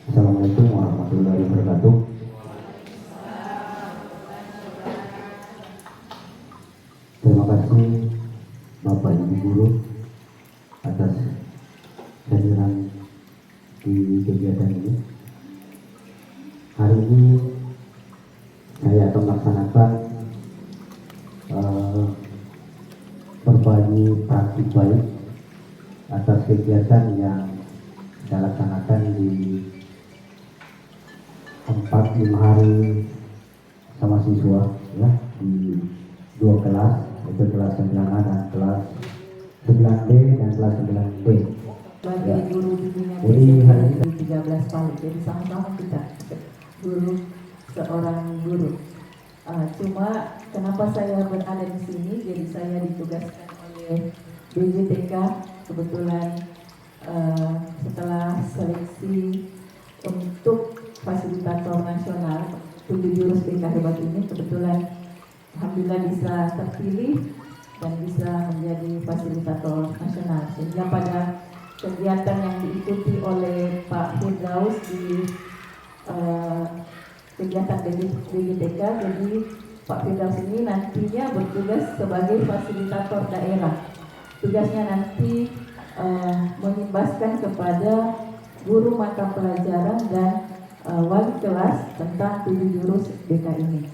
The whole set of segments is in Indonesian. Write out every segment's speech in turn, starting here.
Assalamualaikum warahmatullahi wabarakatuh. Terima kasih Bapak Ibu Guru atas kehadiran di kegiatan ini. Hari ini saya akan melaksanakan berbagi praktik baik atas kegiatan yang saya laksanakan di 4-5 hari sama siswa ya, di 2 kelas, yaitu kelas 9A dan kelas 9B dan kelas 9B. Sebagai guru bimbingan Jadi hari ini 13 tahun, jadi sama-sama kita guru, seorang guru. Cuma kenapa saya berada di sini? Jadi saya ditugaskan oleh BJTK kebetulan setelah seleksi untuk fasilitator nasional 7 jurus BK hebat ini, kebetulan alhamdulillah bisa terpilih dan bisa menjadi fasilitator nasional. Sehingga pada kegiatan yang diikuti oleh Pak Firdaus di kegiatan BJTK, jadi Pak Firdaus ini nantinya bertugas sebagai fasilitator daerah. Tugasnya nanti mengimbaskan kepada guru mata pelajaran dan wali kelas tentang 7 jurus BK ini.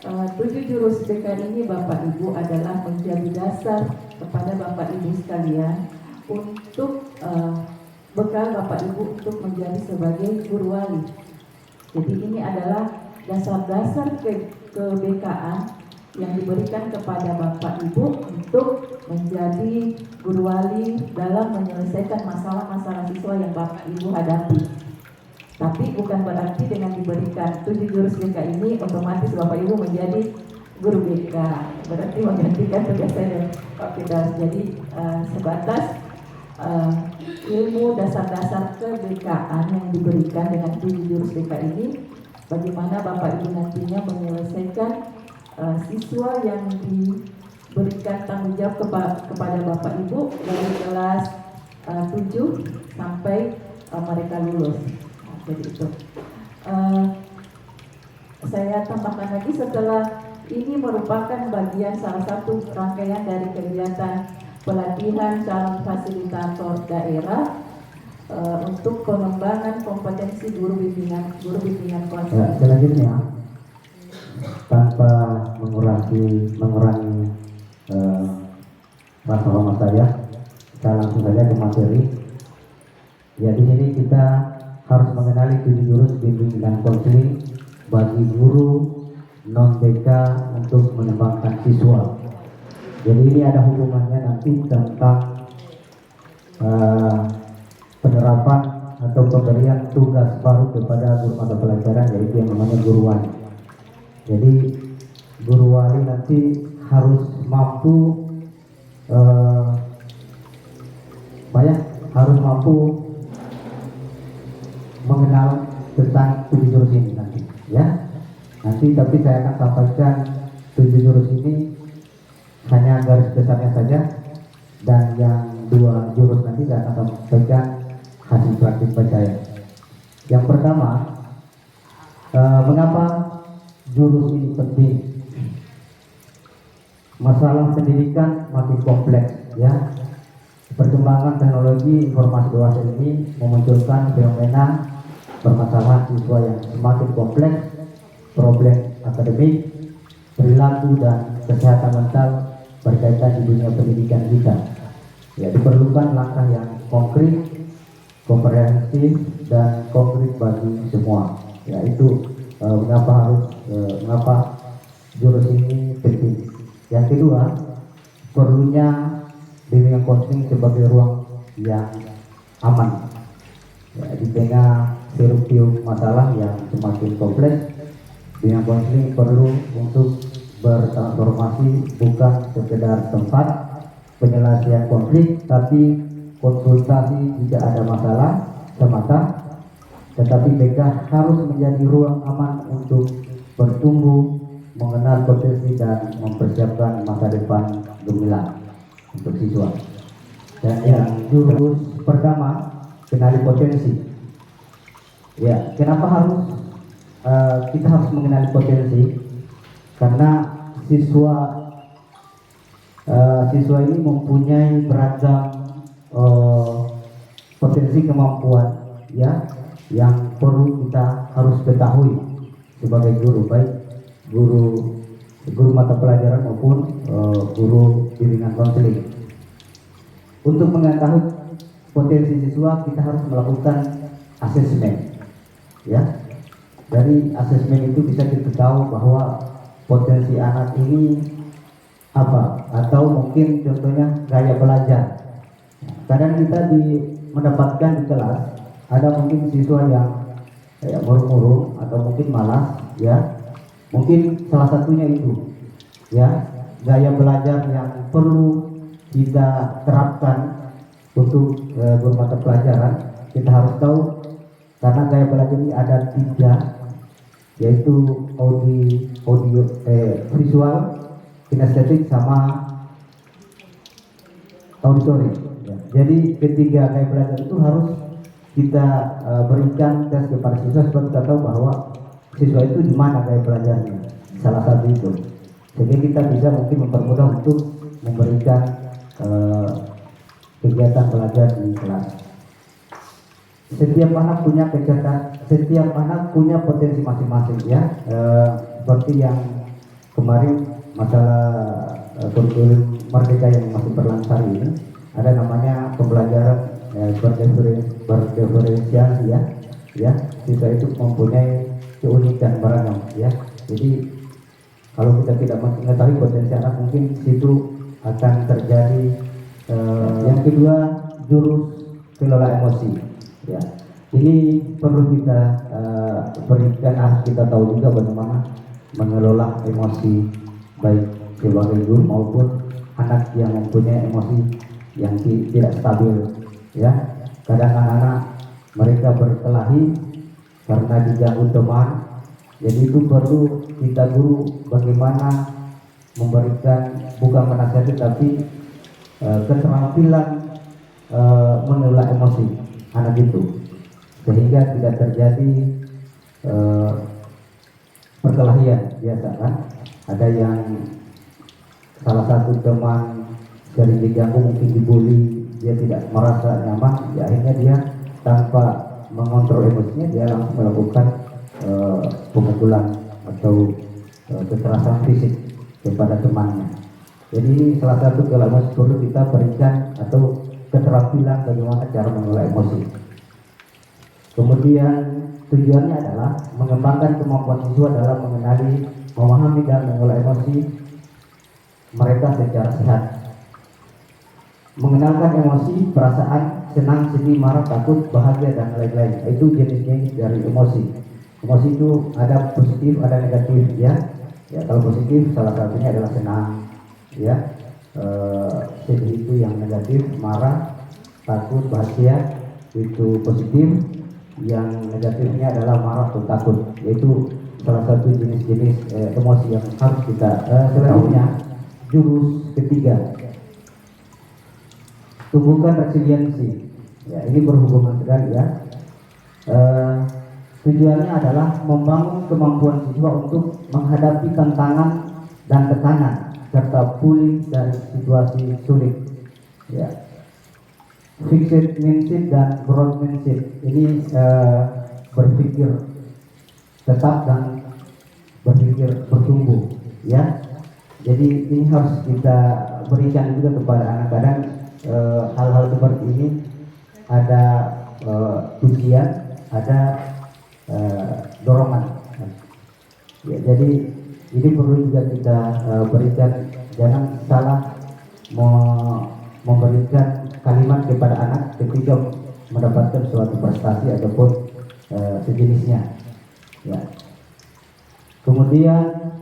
7 jurus BK ini Bapak Ibu adalah menjadi dasar kepada Bapak Ibu sekalian untuk bekal Bapak Ibu untuk menjadi sebagai guru wali. Jadi ini adalah dasar-dasar ke-BK-an yang diberikan kepada Bapak Ibu untuk menjadi guru wali dalam menyelesaikan masalah-masalah siswa yang Bapak Ibu hadapi. Tapi bukan berarti dengan diberikan 7 jurus BK ini otomatis Bapak Ibu menjadi guru BK. Berarti menggantikan tugas saya Pak Firdaus. Jadi sebatas ilmu dasar-dasar ke-BK-an yang diberikan dengan 7 jurus BK ini, bagaimana Bapak Ibu nantinya menyelesaikan siswa yang diberikan tanggung jawab kepada Bapak Ibu dari kelas 7 sampai mereka lulus. Jadi itu. Saya tambahkan lagi, setelah ini merupakan bagian salah satu rangkaian dari kegiatan pelatihan calon fasilitator daerah untuk pengembangan kompetensi guru bimbingan konseling. Selanjutnya, tanpa mengurangi rasa hormat saya langsung saja ke materi. Ya, di sini kita harus mengenali 7 jurus bimbingan dan konseling bagi guru non BK untuk mengembangkan siswa. Jadi ini ada hubungannya nanti tentang penerapan atau pemberian tugas baru kepada guru mata pelajaran, yaitu yang namanya guru wali. Jadi guru wali nanti harus mampu harus mampu mengenal tentang 7 jurus ini nanti, ya. Nanti tapi saya akan sampaikan 7 jurus ini hanya garis besarnya saja, dan yang 2 jurus nanti saya akan sampaikan hasil praktik saya. Yang pertama, mengapa jurus ini penting? Masalah pendidikan makin kompleks, ya. Perkembangan teknologi informasi dewasa ini memunculkan fenomena permasalahan siswa yang semakin kompleks, problem akademik, perilaku dan kesehatan mental berkaitan di dunia pendidikan kita. Ya, diperlukan langkah yang konkret, komprehensif dan konkret bagi semua. Yaitu mengapa jurus ini penting. Yang kedua, perlunya bimbingan konseling sebagai ruang yang aman. Ya, di tengah hiruk-pikuk masalah yang semakin kompleks, bimbingan konseling perlu untuk bertransformasi bukan sekedar tempat penyelesaian konflik, tapi konsultasi jika ada masalah semata, tetapi BK harus menjadi ruang aman untuk bertumbuh, mengenal potensi dan mempersiapkan masa depan gemilang untuk siswa. Dan yang jurus pertama, kenali potensi. Ya, kenapa kita harus mengenali potensi? Karena siswa ini mempunyai beragam eh, potensi kemampuan, ya, yang perlu kita harus ketahui sebagai guru, baik guru guru mata pelajaran maupun guru bimbingan konseling. Untuk mengetahui potensi siswa, kita harus melakukan asesmen, ya. Dari asesmen itu bisa kita tahu bahwa potensi anak ini apa, atau mungkin contohnya gaya belajar. Kadang kita mendapatkan di kelas ada mungkin siswa yang kayak murung-murung atau mungkin malas, ya. Mungkin salah satunya itu, ya, gaya belajar yang perlu kita terapkan untuk guru mata pelajaran. Kita harus tahu karena gaya belajar ini ada 3, yaitu visual, kinestetik, sama auditory. Ya. Jadi ketiga gaya belajar itu harus kita berikan tes kepada siswa supaya kita tahu bahwa siswa itu di mana gaya belajarnya, salah satu itu, sehingga kita bisa mungkin mempermudah untuk memberikan kegiatan belajar di kelas. Setiap anak punya potensi masing-masing, ya. Seperti yang kemarin masalah kurikulum Merdeka yang masih berlangsung ini, ada namanya pembelajaran berdiferensiasi, ya. Siswa itu mempunyai keunikan beragam, ya. Jadi kalau kita tidak mengetahui potensi anak, mungkin situ akan terjadi. Yang kedua, jurus kelola emosi, ya. Ini perlu kita berikan, harus kita tahu juga bagaimana mengelola emosi, baik sebagai guru maupun anak yang mempunyai emosi yang tidak stabil, ya. Kadang anak-anak mereka berkelahi karena diganggu teman. Jadi itu perlu kita guru bagaimana memberikan, bukan menasihati, tapi keterampilan mengelola emosi anak itu, sehingga tidak terjadi perkelahian. Biasa kan ada yang salah satu teman sering diganggu, mungkin dibully, dia tidak merasa nyaman, ya akhirnya dia tanpa mengontrol emosinya dia langsung melakukan pemukulan atau kekerasan fisik kepada temannya. Jadi ini salah satu kelola emosi perlu kita berikan, atau keterampilan bagaimana cara mengelola emosi. Kemudian tujuannya adalah mengembangkan kemampuan siswa dalam mengenali, memahami, dan mengelola emosi mereka secara sehat. Mengenalkan emosi, perasaan senang, sedih, marah, takut, bahagia, dan lain-lain. Itu jenis-jenis dari emosi. Emosi itu ada positif, ada negatif, ya. Ya, kalau positif salah satunya adalah senang, ya. Sedih itu yang negatif, marah, takut, bahagia itu positif. Yang negatifnya adalah marah atau takut, yaitu salah satu jenis-jenis emosi yang harus kita selanjutnya. Jurus ketiga, tumbuhkan resiliensi. Ya, ini berhubungan sekali, ya. Tujuannya adalah membangun kemampuan siswa untuk menghadapi tantangan dan tekanan serta pulih dari situasi sulit, ya. Fixed mindset dan growth mindset ini berpikir tetap dan berpikir bertumbuh, ya. Jadi ini harus kita berikan juga kepada anak-anak. Hal-hal seperti ini ada pujian, ada dorongan, ya. Jadi ini perlu juga kita berikan. Jangan salah memberikan kalimat kepada anak ketika mendapatkan suatu prestasi ataupun sejenisnya, ya. Kemudian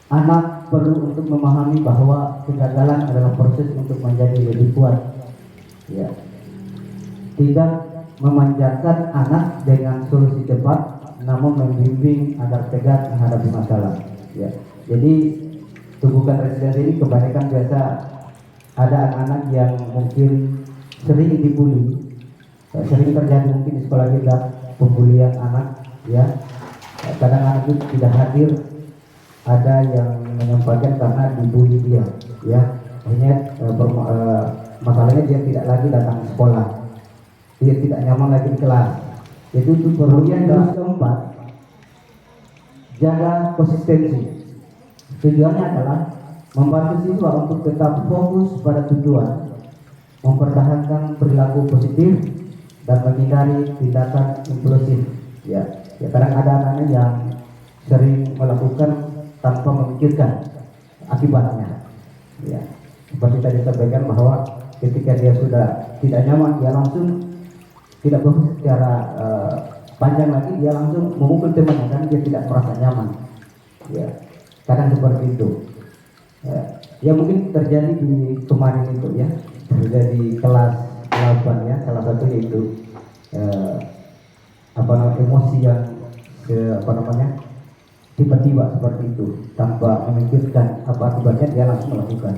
anak perlu untuk memahami bahwa kegagalan adalah proses untuk menjadi lebih kuat, ya. Tidak memanjakan anak dengan solusi cepat, namun membimbing agar tegar menghadapi masalah, ya. Jadi tumbuhkan resiliensi ini kebanyakan biasa ada anak-anak yang mungkin sering dibully, sering terjadi mungkin di sekolah kita, pembulian anak, ya. Kadang anak itu tidak hadir, ada yang menyampaikan karena dibully dia, ya. Akhirnya masalahnya dia tidak lagi datang ke sekolah, dia tidak nyaman lagi di kelas. Itu perlu. Yang keempat, jaga konsistensi. Tujuannya adalah membantu siswa untuk tetap fokus pada tujuan, mempertahankan perilaku positif dan menghindari tindakan impulsif. Ya, kadang ada anak-anak yang sering melakukan tanpa memikirkan akibatnya. Ya, seperti tadi sampaikan bahwa ketika dia sudah tidak nyaman, dia langsung tidak berpikir secara panjang lagi, dia langsung memukul temannya karena dia tidak merasa nyaman. Ya, kadang seperti itu. Ya mungkin terjadi di kemarin itu, ya, terjadi kelas 8, ya, salah satunya itu emosi yang tiba-tiba seperti itu tanpa memikirkan apa akibatnya, dia langsung melakukan.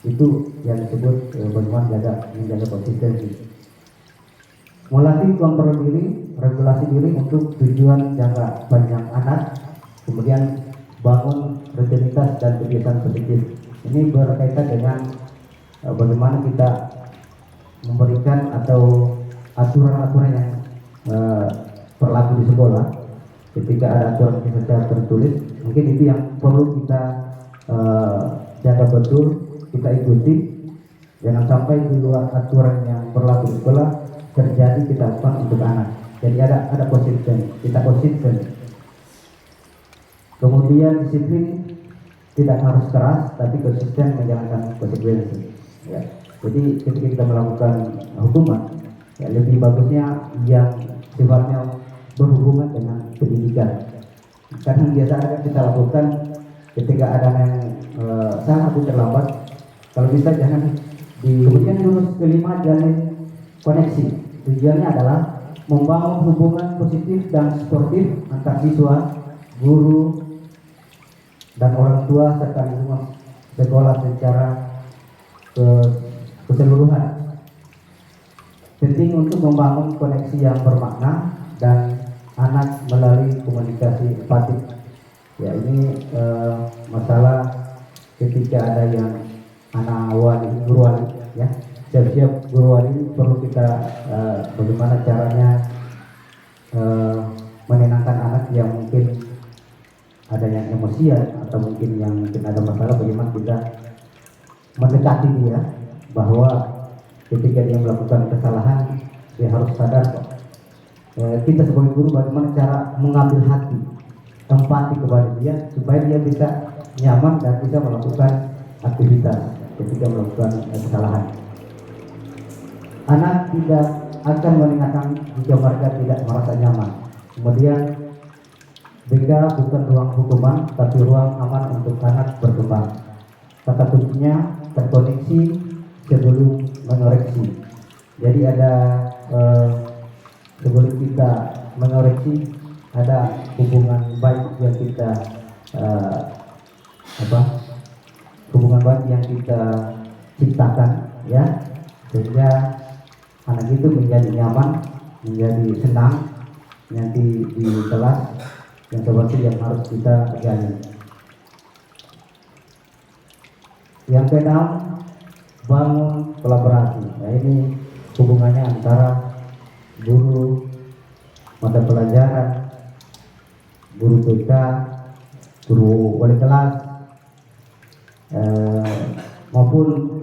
Itu yang disebut bagaimana menjaga konsistensi. Melatih kontrol diri, regulasi diri untuk tujuan jangka panjang anak, kemudian bangun rutinitas dan kebiasaan positif. Ini berkaitan dengan bagaimana kita memberikan atau aturan-aturan yang berlaku di sekolah. Ketika ada aturan secara tertulis, mungkin itu yang perlu kita jaga betul, kita ikuti. Jangan sampai di luar aturan yang berlaku di sekolah terjadi kita lakukan untuk anak. Jadi ada konsisten, kita konsisten. Kemudian disiplin, tidak harus keras tapi konsisten menjalankan konsekuensi. Ya. Jadi ketika kita melakukan hukuman, ya, lebih bagusnya yang sifatnya berhubungan dengan pendidikan. Karena biasanya kita lakukan ketika ada yang salah atau terlambat, kalau bisa jangan di. Kemudian yang kelima, jalin koneksi. Tujuannya adalah membangun hubungan positif dan sportif antar siswa, guru, dan orang tua serta lingkungan sekolah secara keseluruhan. Penting untuk membangun koneksi yang bermakna dan anak melalui komunikasi empatik. Ya, ini masalah ketika ada yang anak guru wali, ya, siap-siap guru wali perlu kita bagaimana caranya menenangkan anak yang mungkin ada yang emosian atau mungkin ada masalah, bagaimana kita mendekati dia bahwa ketika dia melakukan kesalahan dia harus sadar kok. Kita sebagai guru bagaimana cara mengambil hati, empati kepada dia supaya dia bisa nyaman dan bisa melakukan aktivitas ketika melakukan kesalahan. Anak tidak akan mengingatkan jika mereka tidak merasa nyaman. Kemudian BK bukan ruang hukuman, tapi ruang aman untuk anak berkembang. Kata kuncinya terkoneksi sebelum mengoreksi. Jadi ada sebelum kita mengoreksi ada hubungan baik yang kita hubungan baik yang kita ciptakan, ya, sehingga anak itu menjadi nyaman, menjadi senang nanti di kelas. Yang seperti yang harus kita gali. Yang keenam, bangun kolaborasi. Nah, ini hubungannya antara guru mata pelajaran, guru BK, guru wali kelas, maupun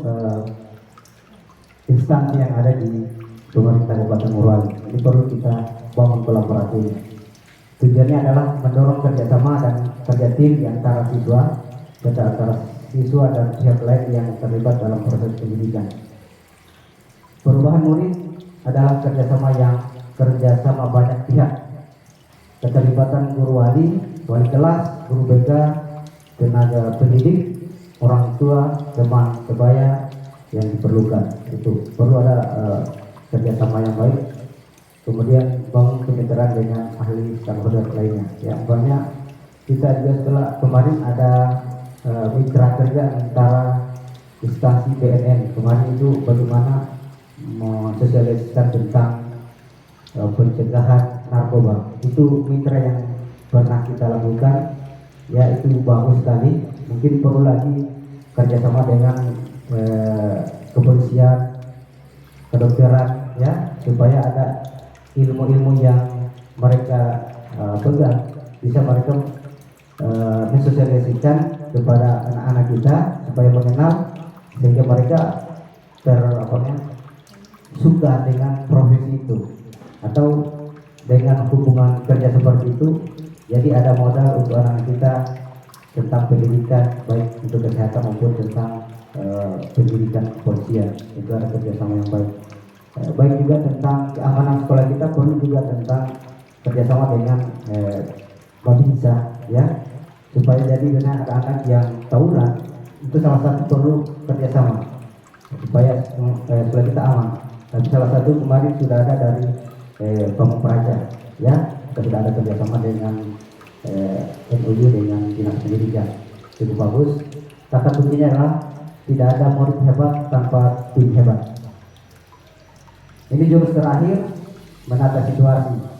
instansi yang ada di pemerintah Kabupaten Morowali. Ini perlu kita bangun kolaborasi. Tujuannya adalah mendorong kerjasama dan kerja tim di antara siswa dan pihak lain yang terlibat dalam proses pendidikan. Perubahan murid adalah kerjasama banyak pihak. Keterlibatan guru wali kelas, guru BK, tenaga pendidik, orang tua, teman sebaya yang diperlukan. Itu perlu ada kerjasama yang baik. Kemudian bangun kemitraan dengan ahli stakeholder lainnya. Ya, banyak kita juga setelah kemarin ada mitra kerja antara instansi BNN. Kemarin itu bagaimana mensosialisasikan tentang pencegahan narkoba. Itu mitra yang pernah kita lakukan, ya itu bagus sekali. Mungkin perlu lagi kerjasama dengan kepolisian, kedokteran, ya, supaya ada ilmu-ilmu yang mereka pegang, bisa mereka mensosialisasikan kepada anak-anak kita supaya mengenal, sehingga mereka suka dengan profesi itu atau dengan hubungan kerja seperti itu. Jadi ada modal untuk anak kita tentang pendidikan, baik untuk kesehatan maupun tentang pendidikan kepolisian. Itu ada kerjasama yang baik. Baik juga tentang keamanan sekolah kita, perlu juga tentang kerjasama dengan Babinsa, ya, supaya jadi dengan anak-anak yang tawuran itu salah satu perlu kerjasama supaya sekolah kita aman. Tapi salah satu kemarin sudah ada dari Pamung Praja, ya, kita sudah ada kerjasama dengan MOU dengan dinas pendidikan, cukup bagus. Kata kuncinya adalah tidak ada murid hebat tanpa tim hebat. Ini jurus terakhir, menata situasi.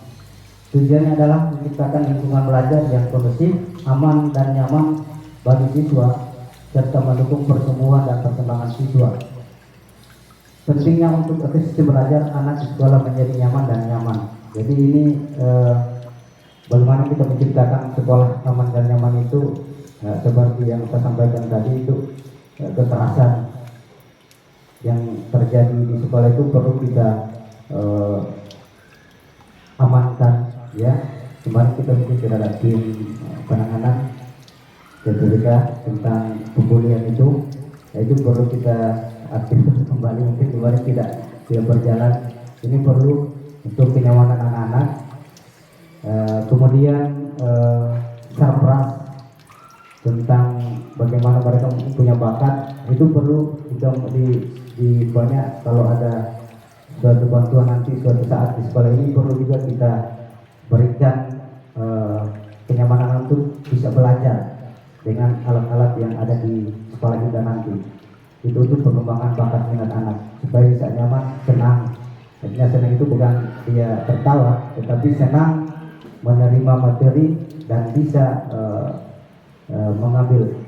Tujuannya adalah menciptakan lingkungan belajar yang kondusif, aman dan nyaman bagi siswa, serta mendukung pertumbuhan dan perkembangan siswa. Pentingnya untuk ekosistem belajar anak di sekolah menjadi nyaman dan nyaman. Jadi ini bagaimana kita menciptakan sekolah aman dan nyaman itu, seperti yang saya sampaikan tadi, itu kekerasan yang terjadi di sekolah itu perlu kita amankan, ya. Kemarin kita mungkin sudah ada tim penanganan PPK tentang pembulian itu, itu perlu kita aktifkan kembali. Mungkin kemarin tidak berjalan. Ini perlu untuk kenyamanan anak-anak. Kemudian sarpras tentang bagaimana mereka punya bakat, itu perlu juga di banyak. Kalau ada suatu bantuan nanti suatu saat di sekolah ini, perlu juga kita berikan kenyamanan untuk bisa belajar dengan alat-alat yang ada di sekolah kita nanti. Itu untuk pengembangan bakat minat anak supaya bisa nyaman, senang. Artinya senang itu bukan dia tertawa, tetapi senang menerima materi dan bisa mengambil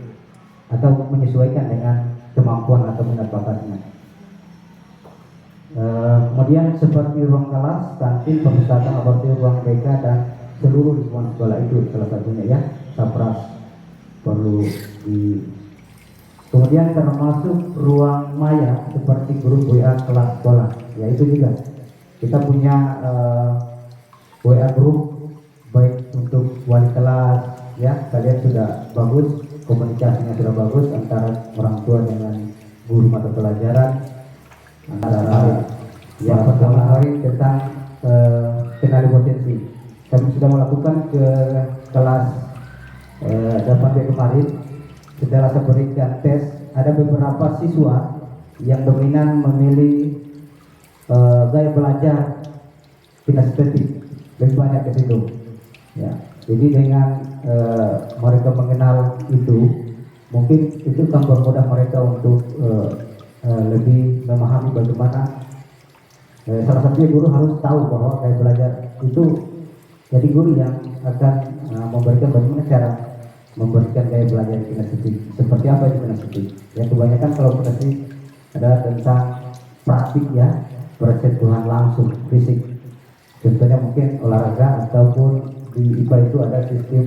atau menyesuaikan dengan kemampuan atau minat bakatnya. Kemudian seperti ruang kelas, kantin, perpustakaan, laboratorium, ruang BK dan seluruh lingkungan sekolah itu salah satunya, ya, sapras perlu di. Kemudian termasuk ruang maya seperti grup WA kelas sekolah, ya itu juga kita punya WA grup baik untuk wali kelas, ya, kalian sudah bagus, komunikasinya sudah bagus antara orang tua dengan guru mata pelajaran, antara yang pertama hari tentang kenali potensi. Kami sudah melakukan ke kelas 8B kemarin. Setelah saya berikan tes, ada beberapa siswa yang dominan memilih gaya belajar kinestetik, lebih banyak ke situ, ya. Jadi dengan mereka mengenal itu, mungkin itu akan mempermudah mereka untuk lebih memahami bagaimana. Salah satunya guru harus tahu bahwa gaya belajar itu, jadi guru yang akan memberikan bagaimana cara memberikan gaya belajar kinestetik. Seperti apa itu kinestetik? Ya, kebanyakan kalau kinestetik adalah tentang praktik, ya, persentuhan langsung fisik. Contohnya mungkin olahraga, ataupun di IPA itu ada sistem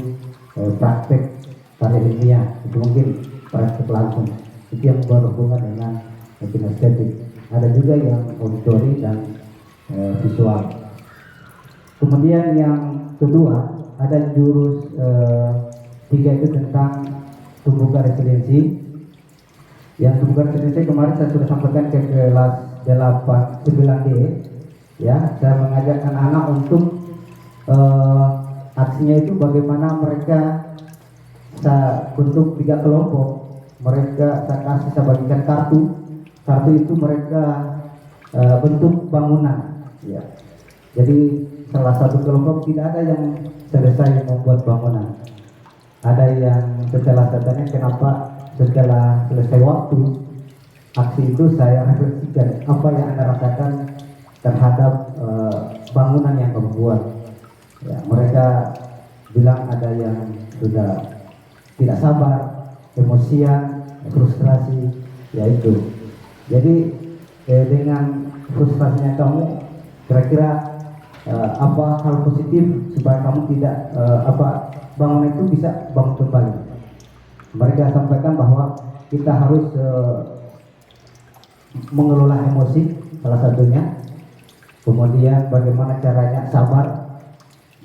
praktek karya ilmiah, itu mungkin praktek langsung. Itu yang berhubungan dengan kinestetik. Ada juga yang auditori dan visual. Kemudian yang kedua ada jurus 3 itu tentang tumbukan resiliensi. Yang tumbukan resiliensi kemarin saya sudah sampaikan ke kelas 9D, ya. Saya mengajak anak-anak untuk aksinya itu bagaimana mereka saya bentuk 3 kelompok. Mereka saya bagikan kartu itu mereka bentuk bangunan, ya. Jadi salah satu kelompok tidak ada yang selesai membuat bangunan. Ada yang setelah katanya kenapa setelah selesai waktu aksi itu saya refleksikan apa yang Anda rasakan terhadap bangunan yang kamu buat. Ya, mereka bilang ada yang sudah tidak sabar, emosian, frustrasi, ya itu. Jadi dengan frustrasinya kamu, kira-kira apa hal positif supaya kamu tidak bangunan itu bisa bangun kembali. Mereka sampaikan bahwa kita harus mengelola emosi salah satunya, kemudian bagaimana caranya sabar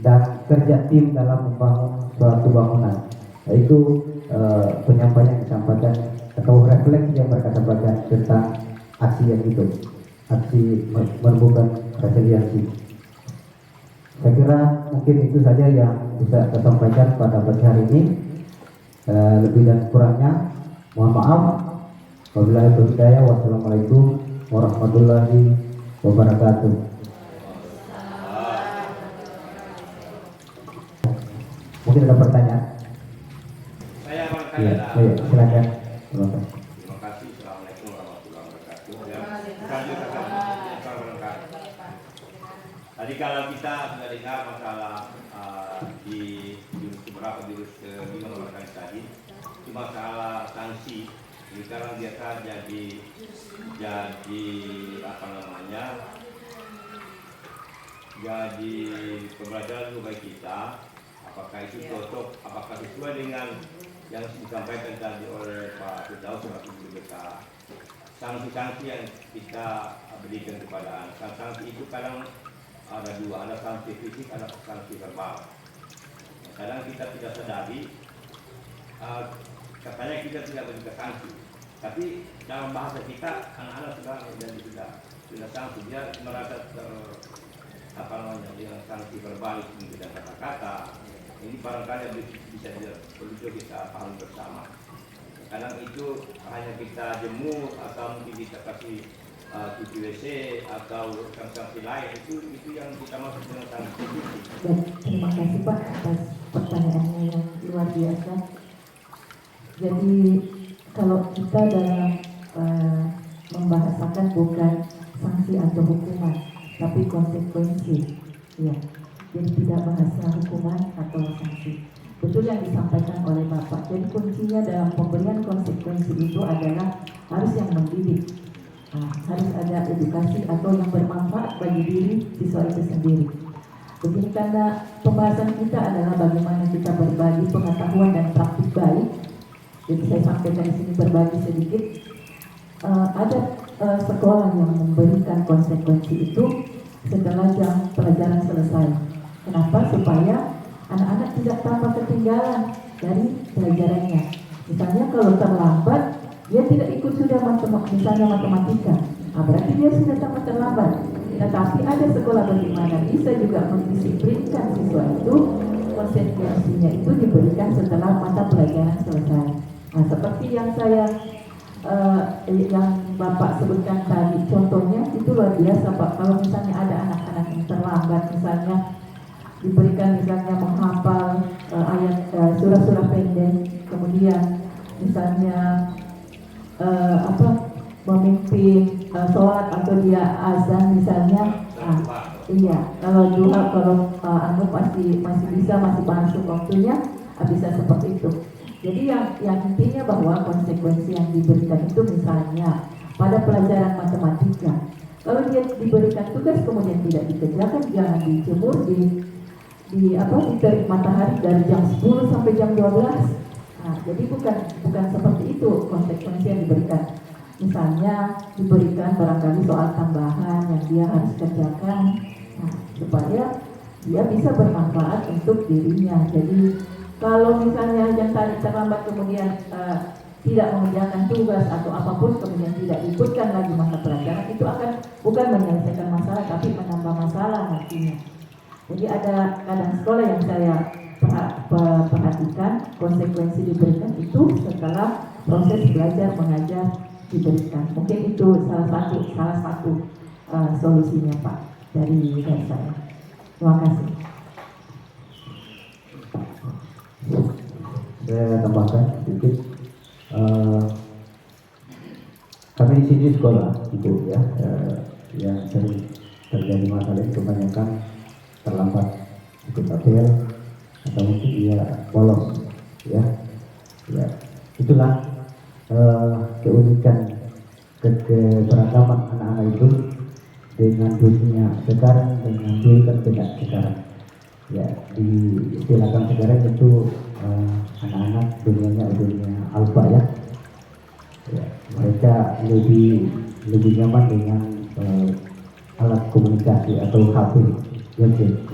dan kerja tim dalam membangun suatu bangunan. Itu penyampaian yang disampaikan atau refleksi yang mereka sampaikan tentang aksi yang itu, aksi menumbuhkan resiliensi. Saya kira mungkin itu saja yang bisa saya sampaikan pada pagi hari ini. Lebih dan kurangnya mohon maaf. Wabillahi taufiq, wassalamualaikum warahmatullahi wabarakatuh. Mungkin ada pertanyaan? Saya Iya, silakan. Terima kasih. Assalamualaikum warahmatullahi wabarakatuh. Tadi kalau kita sudah dengar masalah di beberapa jurus kelima tadi, itu masalah sanksi. Ini sekarang biasa jadi apa namanya? Jadi pembelajaran bagi kita. Apakah itu cocok? Apakah sesuai dengan yang disampaikan tadi oleh Pak Firdaus selaku guru BK? Sanksi-sanksi yang kita berikan kepada anak. Sanksi itu kadang ada dua, ada sanksi fisik, ada sanksi verbal. Kadang kita tidak sadari, katanya kita tidak berikan sanksi, tapi dalam bahasa kita anak-anak sudah sanksi, dia merasa dengan sanksi verbal itu dan kata-kata. Ini barangkali bisa perlu kita paham bersama. Kadang itu hanya kita jemur atau mungkin kita kasih cuci WC atau sanksi lain, itu yang kita maksud dengan sanksi. Terima kasih Pak atas pertanyaannya yang luar biasa. Jadi kalau kita dalam membahasakan bukan sanksi atau hukuman, tapi konsekuensi, ya. Jadi tidak bahasa hukuman atau sanksi. Betul yang disampaikan oleh Bapak. Jadi kuncinya dalam pemberian konsekuensi itu adalah harus yang mendidik. Harus ada edukasi atau yang bermanfaat bagi diri siswa itu sendiri. Begini, karena pembahasan kita adalah bagaimana kita berbagi pengetahuan dan praktik baik. Jadi saya sampaikan di sini berbagi sedikit. Ada sekolah yang memberikan konsekuensi itu setelah jam pelajaran selesai. Kenapa? Supaya anak-anak tidak tambah ketinggalan dari pelajarannya. Misalnya kalau terlambat, dia tidak ikut sudah misalnya matematika. Berarti dia sudah tambah terlambat. Tetapi ada sekolah bagaimana bisa juga mendisiplinkan siswa itu, konsekuensinya itu diberikan setelah mata pelajaran selesai. Seperti yang yang Bapak sebutkan tadi, contohnya itu luar biasa Pak. Kalau misalnya ada anak-anak yang terlambat, misalnya diberikan menghafal ayat surah-surah pendek, kemudian misalnya memimpin sholat atau dia azan misalnya, iya, kalau duha, kalau masih bisa, masih masuk waktunya, bisa seperti itu. Jadi yang intinya bahwa konsekuensi yang diberikan itu misalnya pada pelajaran matematika, kalau dia diberikan tugas kemudian tidak dikerjakan, jangan dijemur diterik matahari dari jam 10 sampai jam 12. Jadi bukan seperti itu konsekuensi yang diberikan. Misalnya diberikan barangkali soal tambahan yang dia harus kerjakan, supaya dia bisa bermanfaat untuk dirinya. Jadi kalau misalnya yang tadi terlambat kemudian tidak mengerjakan tugas atau apapun, kemudian tidak ikutkan lagi mata pelajaran, itu akan bukan menyelesaikan masalah tapi menambah masalah nantinya. Jadi ada kadang sekolah yang saya perhatikan, konsekuensi diberikan itu setelah proses belajar mengajar diberikan. Mungkin itu salah satu solusinya Pak dari saya. Terima kasih. Saya tambahkan sedikit. Kami di sini sekolah, Ibu, yang sering terjadi masalah itu kebanyakan terlambat ikut apel atau mungkin dia bolos, ya. Itulah keunikan keberagaman anak-anak itu dengan dunia sekarang, dengan dunia tidak sekarang. Ya, diistilahkan sekarang itu anak-anak dunianya dunia alfa, ya. Mereka lebih nyaman dengan alat komunikasi atau HP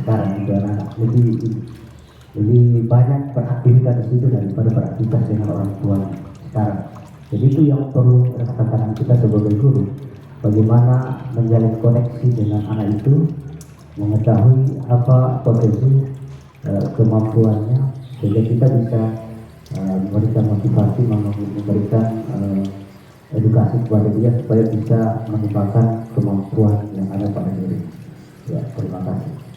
sekarang itu anak lebih banyak beraktivitas di situ daripada beraktivitas dengan orang tua sekarang. Jadi itu yang perlu tantangan kita sebagai guru, bagaimana menjalin koneksi dengan anak itu, mengetahui apa potensi kemampuannya, sehingga kita bisa memberikan motivasi, memberikan edukasi kepada dia supaya bisa mengembangkan kemampuan yang ada pada diri. Ya, terima kasih.